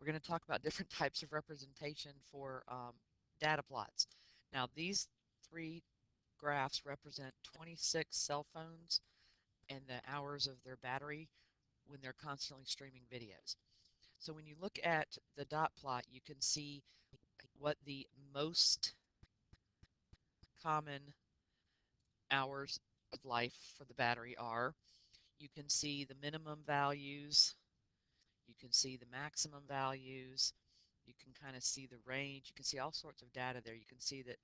we're going to talk about different types of representation for data plots. Now, these three graphs represent 26 cell phones and the hours of their battery when they're constantly streaming videos. So when you look at the dot plot, you can see what the most common hours of life for the battery are. You can see the minimum values, you can see the maximum values, you can kind of see the range, you can see all sorts of data there. You can see that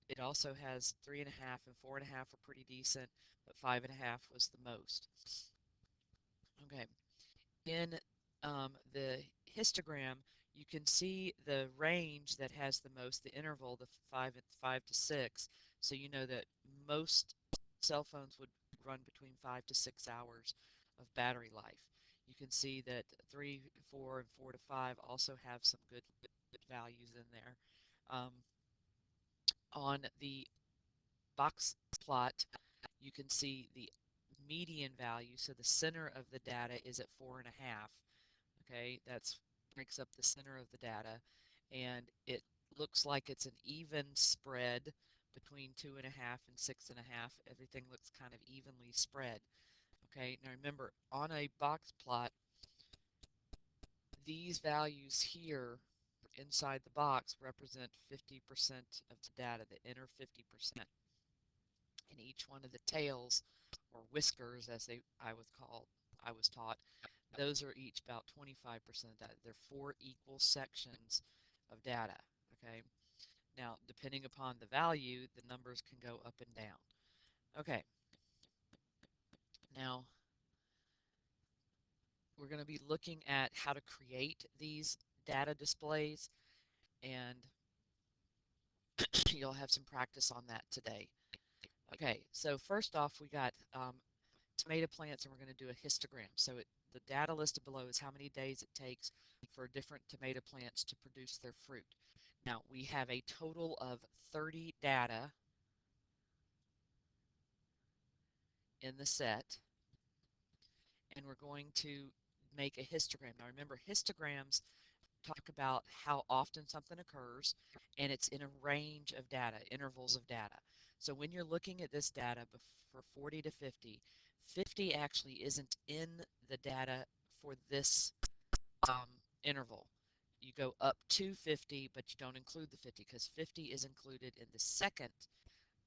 it also has 3.5 and 4.5 are pretty decent, but 5.5 was the most. Okay, in the histogram, you can see the range that has the most, the interval, the 5 to 6. So you know that most cell phones would run between 5 to 6 hours of battery life. You can see that 3, 4, and 4 to 5 also have some good values in there. Um, on the box plot, you can see the median value. So the center of the data is at 4.5. Okay, that's breaks up the center of the data, and it looks like it's an even spread between 2.5 and 6.5. Everything looks kind of evenly spread. Okay, now remember, on a box plot, these values here inside the box represent 50% of the data, the inner 50%. And each one of the tails, or whiskers as I was taught, those are each about 25% of that. They're four equal sections of data. Okay. Now, depending upon the value, the numbers can go up and down. Okay. Now, we're going to be looking at how to create these data displays, and you'll have some practice on that today. Okay, so first off, we got tomato plants, and we're going to do a histogram. So the data listed below is how many days it takes for different tomato plants to produce their fruit. Now, we have a total of 30 data in the set, and we're going to make a histogram. Now, remember, histograms talk about how often something occurs, and it's in a range of data, intervals of data. So when you're looking at this data for 40 to 50, 50 actually isn't in the data for this interval. You go up to 50, but you don't include the 50 because 50 is included in the second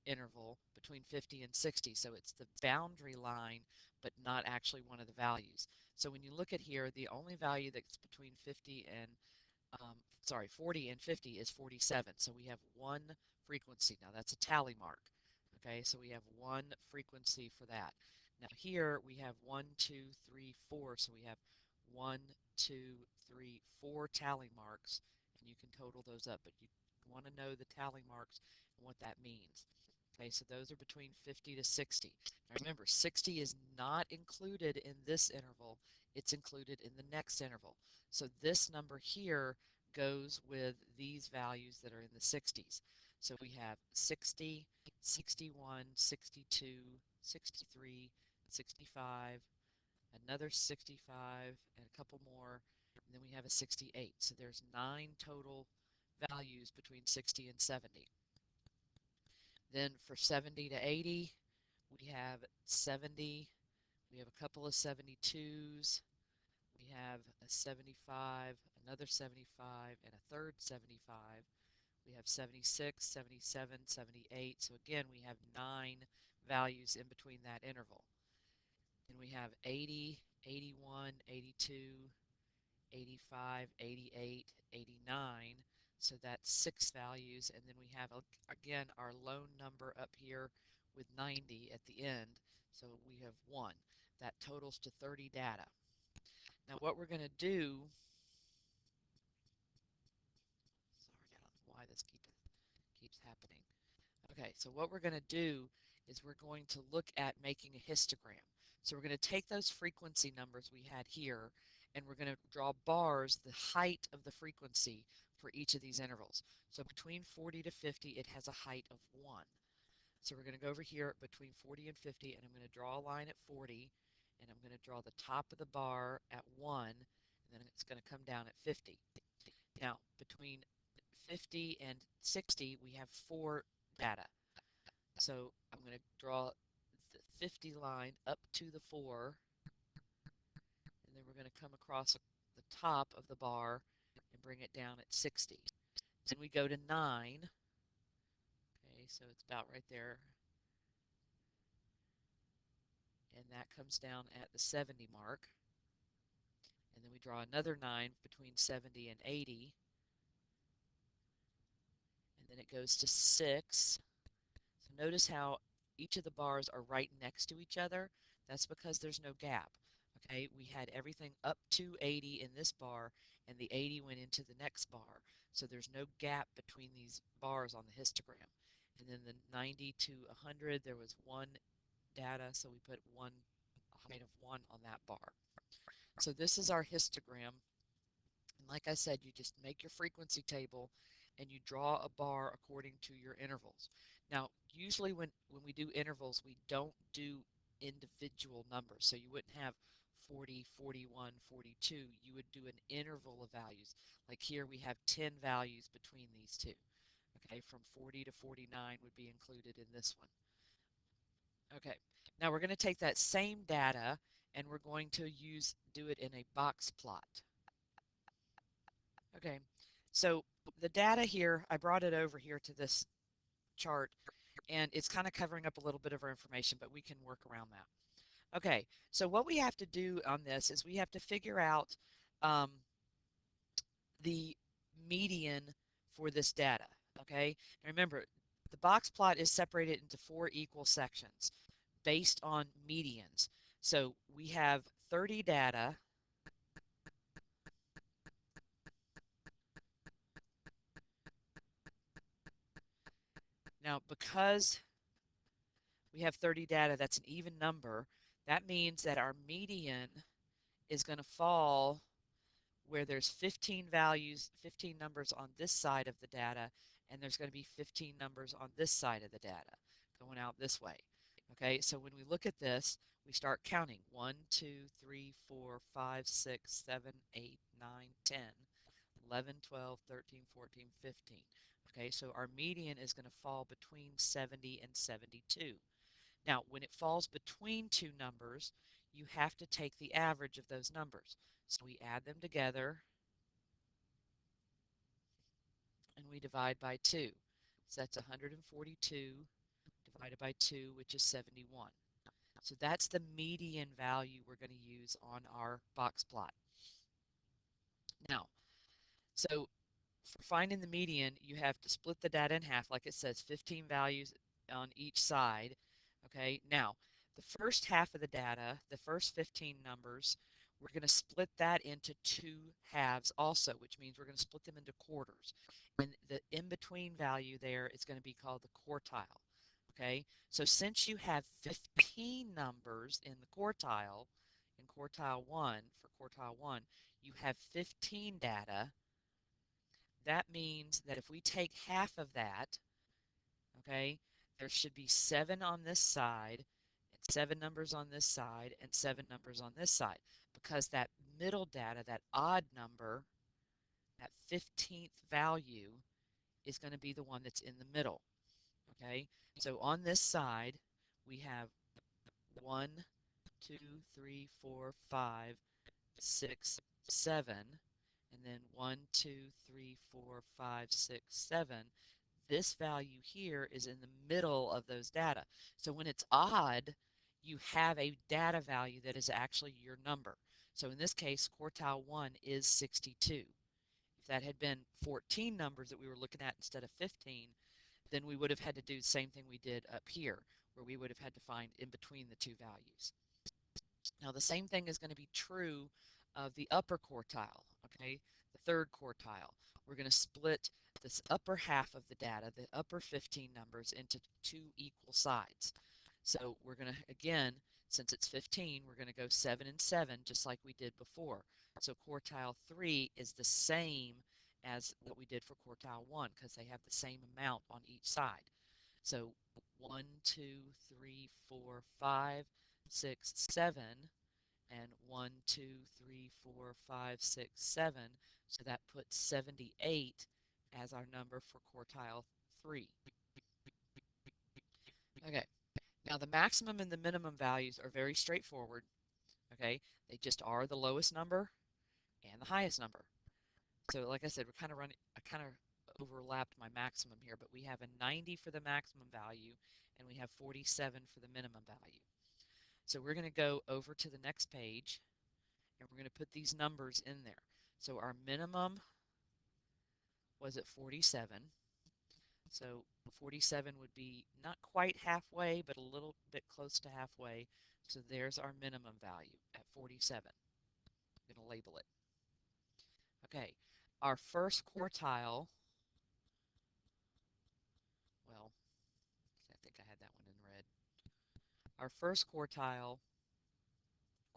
interval between 50 and 60. So it's the boundary line, but not actually one of the values. So when you look at here, the only value that's between 50 and 40 and 50 is 47. So we have one frequency. Now that's a tally mark. Okay, so we have one frequency for that. Now here we have 1, 2, 3, 4. So we have 1, 2, 3, 4 tally marks, and you can total those up. But you want to know the tally marks and what that means. Okay, so those are between 50 to 60. Now remember, 60 is not included in this interval. It's included in the next interval. So this number here goes with these values that are in the 60s. So we have 60, 61, 62, 63, 65, another 65, and a couple more, and then we have a 68. So there's 9 total values between 60 and 70. Then for 70 to 80, we have 70, we have a couple of 72s, we have a 75, another 75, and a third 75. We have 76, 77, 78. So again, we have 9 values in between that interval. Then we have 80, 81, 82, 85, 88, 89. So that's 6 values. And then we have, again, our lone number up here with 90 at the end. So we have 1. That totals to 30 data. Now what we're going to do, sorry, I don't know why this keeps happening. Okay, so what we're going to do is we're going to look at making a histogram. So we're going to take those frequency numbers we had here, and we're going to draw bars, the height of the frequency for each of these intervals. So between 40 to 50, it has a height of 1. So we're going to go over here between 40 and 50, and I'm going to draw a line at 40, and I'm going to draw the top of the bar at 1, and then it's going to come down at 50. Now, between 50 and 60, we have 4 data. So I'm going to draw the 50 line up to the 4, and then we're going to come across the top of the bar and bring it down at 60. Then we go to 9. Okay, so it's about right there. And that comes down at the 70 mark. And then we draw another 9 between 70 and 80. And then it goes to 6. So notice how each of the bars are right next to each other. That's because there's no gap. Okay, we had everything up to 80 in this bar, and the 80 went into the next bar. So there's no gap between these bars on the histogram. And then the 90 to 100, there was one data, so we put one, a height of 1 on that bar. So this is our histogram. And like I said, you just make your frequency table and you draw a bar according to your intervals. Now, usually when we do intervals, we don't do individual numbers. So you wouldn't have 40, 41, 42. You would do an interval of values. Like here we have 10 values between these two. Okay, from 40 to 49 would be included in this one. Okay, now we're going to take that same data and we're going to do it in a box plot. Okay, so the data here, I brought it over here to this chart, and it's kind of covering up a little bit of our information, but we can work around that. Okay, so what we have to do on this is we have to figure out um, the median for this data. Okay, and remember, the box plot is separated into 4 equal sections based on medians. So we have 30 data. Now, because we have 30 data, that's an even number. That means that our median is going to fall where there's 15 values, 15 numbers on this side of the data, and there's going to be 15 numbers on this side of the data going out this way. Okay, so when we look at this, we start counting 1, 2, 3, 4, 5, 6, 7, 8, 9, 10, 11, 12, 13, 14, 15. Okay, so our median is going to fall between 70 and 72. Now, when it falls between two numbers, you have to take the average of those numbers. So we add them together and we divide by 2. So that's 142 divided by 2, which is 71. So that's the median value we're going to use on our box plot. Now, so for finding the median, you have to split the data in half, like it says, 15 values on each side. Okay, now the first half of the data, the first 15 numbers, we're going to split that into 2 halves also, which means we're going to split them into quarters. And the in-between value there is going to be called the quartile. Okay, so since you have 15 numbers in the quartile, in quartile 1, for quartile 1, you have 15 data. That means that if we take half of that, okay, there should be 7 on this side, and 7 numbers on this side, and 7 numbers on this side, because that middle data, that odd number, that 15th value, is going to be the one that's in the middle, okay? So on this side, we have 1, 2, 3, 4, 5, 6, 7, and then 1, 2, 3, 4, 5, 6, 7. This value here is in the middle of those data. So when it's odd, you have a data value that is actually your number. So in this case, quartile 1 is 62. If that had been 14 numbers that we were looking at instead of 15, then we would have had to do the same thing we did up here, where we would have had to find in between the two values. Now, the same thing is going to be true of the upper quartile, okay? The third quartile. We're going to split this upper half of the data, the upper 15 numbers, into 2 equal sides. So we're going to, again, since it's 15, we're going to go 7 and 7, just like we did before. So quartile 3 is the same as what we did for quartile 1, because they have the same amount on each side. So 1, 2, 3, 4, 5, 6, 7. and 1, 2, 3, 4, 5, 6, 7. So that puts 78 as our number for quartile 3. Okay, now the maximum and the minimum values are very straightforward. Okay, they just are the lowest number and the highest number. So like I said, we're kind of running, I kind of overlapped my maximum here, but we have a 90 for the maximum value and we have 47 for the minimum value. So we're going to go over to the next page and we're going to put these numbers in there. So our minimum was at 47. So 47 would be not quite halfway, but a little bit close to halfway. So there's our minimum value at 47. I'm going to label it. Okay, our first quartile, well, I think I had that one in red. Our first quartile,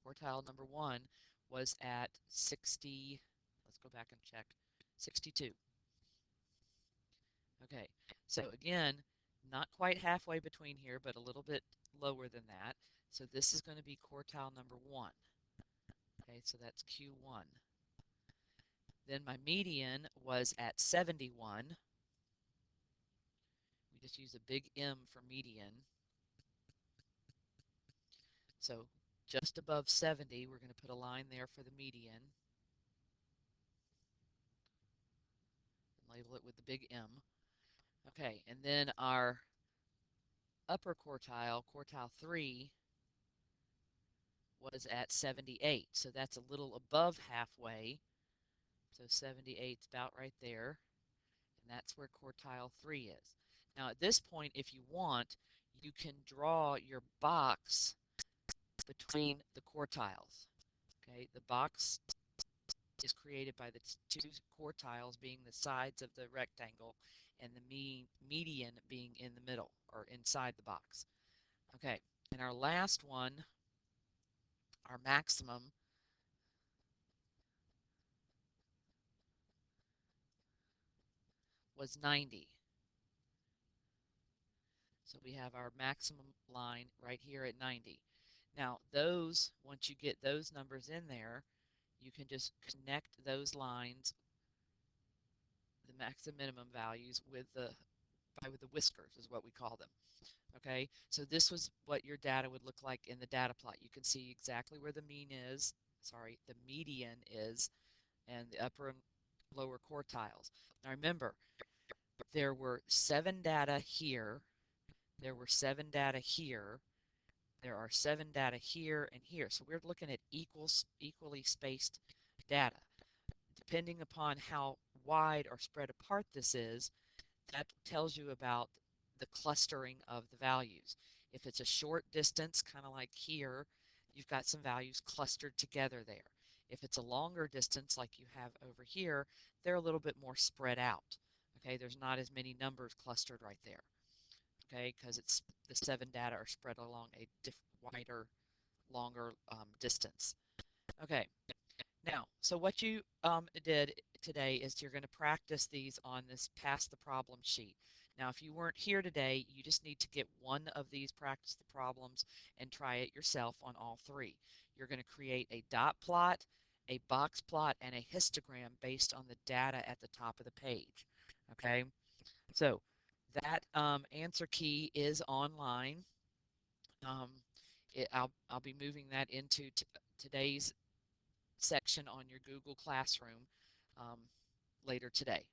quartile number 1, was at 60. Let's go back and check. 62. Okay, so again, not quite halfway between here, but a little bit lower than that. So this is going to be quartile number 1. Okay, so that's Q1. Then my median was at 71. We just use a big M for median. So just above 70, we're going to put a line there for the median. And label it with the big M. Okay, and then our upper quartile, quartile 3, was at 78. So that's a little above halfway. So 78 is about right there. And that's where quartile 3 is. Now at this point, if you want, you can draw your box between the quartiles. Okay, the box is created by the two quartiles being the sides of the rectangle and the median being in the middle or inside the box. Okay, and our last one, our maximum, was 90. So we have our maximum line right here at 90. Now those, once you get those numbers in there, you can just connect those lines, the max and minimum values, with the whiskers is what we call them. Okay, so this was what your data would look like in the data plot. You can see exactly where the mean is, sorry, the median is, and the upper and lower quartiles. Now remember, there were 7 data here, there were 7 data here, there are 7 data here and here. So we're looking at equally spaced data. Depending upon how wide or spread apart this is, that tells you about the clustering of the values. If it's a short distance, kind of like here, you've got some values clustered together there. If it's a longer distance, like you have over here, they're a little bit more spread out. Okay, there's not as many numbers clustered right there. Okay, because it's the 7 data are spread along a wider, longer distance. Okay, now, so what you did today is you're going to practice these on this pass the problem sheet. Now, if you weren't here today, you just need to get one of these practice the problems and try it yourself on all 3. You're going to create a dot plot, a box plot, and a histogram based on the data at the top of the page. Okay, so that answer key is online. Um, I'll be moving that into today's section on your Google Classroom later today.